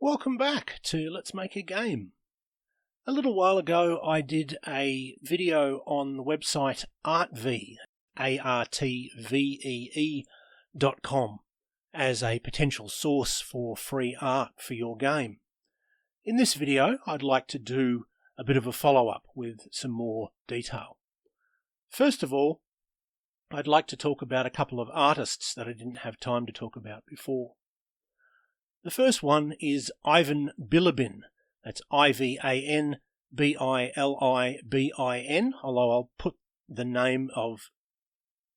Welcome back to Let's Make a Game. A little while ago I did a video on the website Artvee, artvee.com, as a potential source for free art for your game. In this video I'd like to do a bit of a follow-up with some more detail. First of all, I'd like to talk about a couple of artists that I didn't have time to talk about before. The first one is Ivan Bilibin. That's Ivanbilibin, although I'll put the name of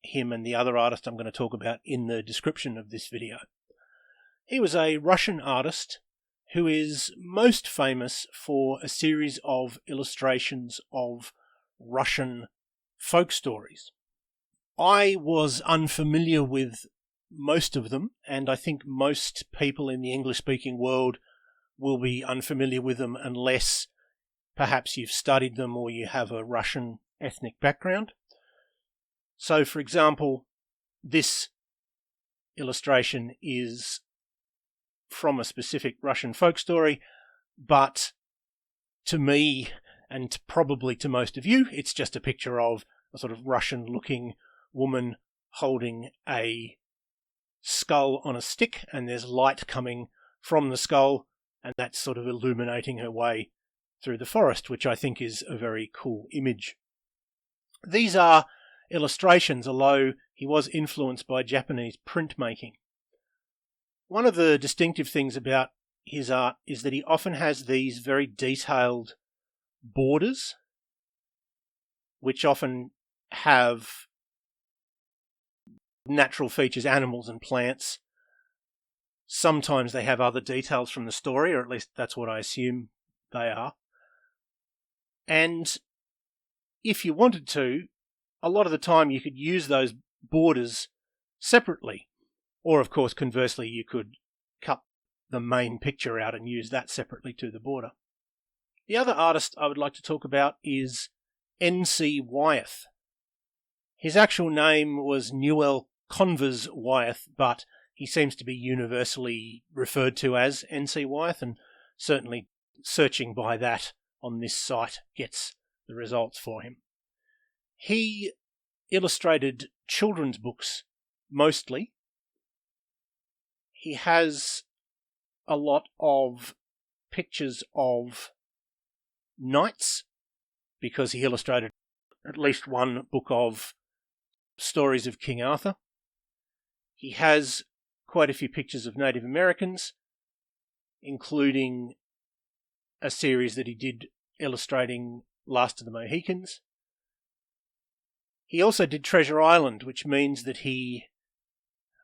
him and the other artist I'm going to talk about in the description of this video. He was a Russian artist who is most famous for a series of illustrations of Russian folk stories. I was unfamiliar with most of them, and I think most people in the English-speaking world will be unfamiliar with them unless perhaps you've studied them or you have a Russian ethnic background. So, for example, this illustration is from a specific Russian folk story, but to me, and probably to most of you, it's just a picture of a sort of Russian-looking woman holding a skull on a stick, and there's light coming from the skull, and that's sort of illuminating her way through the forest, which I think is a very cool image. These are illustrations, although he was influenced by Japanese printmaking. One of the distinctive things about his art is that he often has these very detailed borders, which often have natural features, animals and plants. Sometimes they have other details from the story, or at least that's what I assume they are. And if you wanted to, a lot of the time you could use those borders separately. Or, of course, conversely, you could cut the main picture out and use that separately to the border. The other artist I would like to talk about is N.C. Wyeth. His actual name was Newell Convers Wyeth, but he seems to be universally referred to as N.C. Wyeth, and certainly searching by that on this site gets the results for him. He illustrated children's books mostly. He has a lot of pictures of knights, because he illustrated at least one book of stories of King Arthur. He has quite a few pictures of Native Americans, including a series that he did illustrating Last of the Mohicans. He also did Treasure Island, which means that he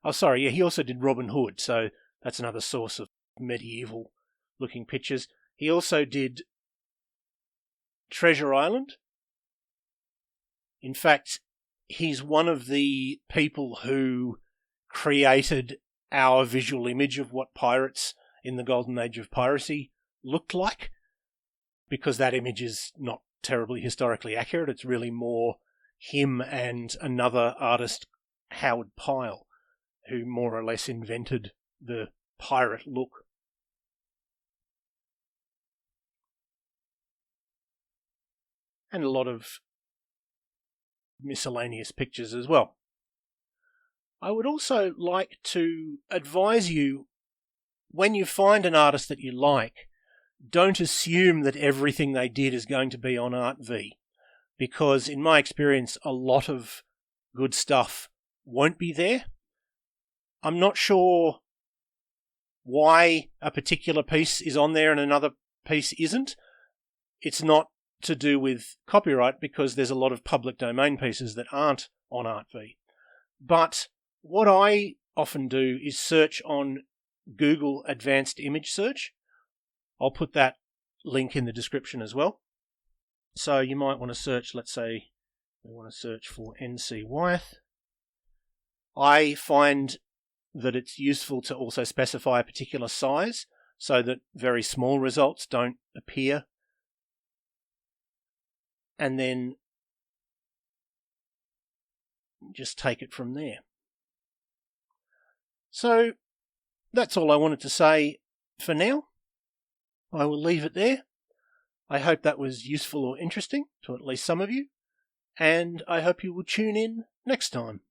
also did Robin Hood, so that's another source of medieval looking pictures. He also did Treasure Island. In fact, he's one of the people who created our visual image of what pirates in the golden age of piracy looked like, because that image is not terribly historically accurate. It's really more him and another artist, Howard Pyle, who more or less invented the pirate look. And a lot of miscellaneous pictures as well. I would also like to advise you, when you find an artist that you like, don't assume that everything they did is going to be on Artvee, because in my experience a lot of good stuff won't be there. I'm not sure why a particular piece is on there and another piece isn't. It's not to do with copyright, because there's a lot of public domain pieces that aren't on Artvee. But what I often do is search on Google Advanced Image Search. I'll put that link in the description as well. So you might want to search, let's say we want to search for N.C. Wyeth. I find that it's useful to also specify a particular size so that very small results don't appear. And then just take it from there. So that's all I wanted to say for now. I will leave it there. I hope that was useful or interesting to at least some of you, and I hope you will tune in next time.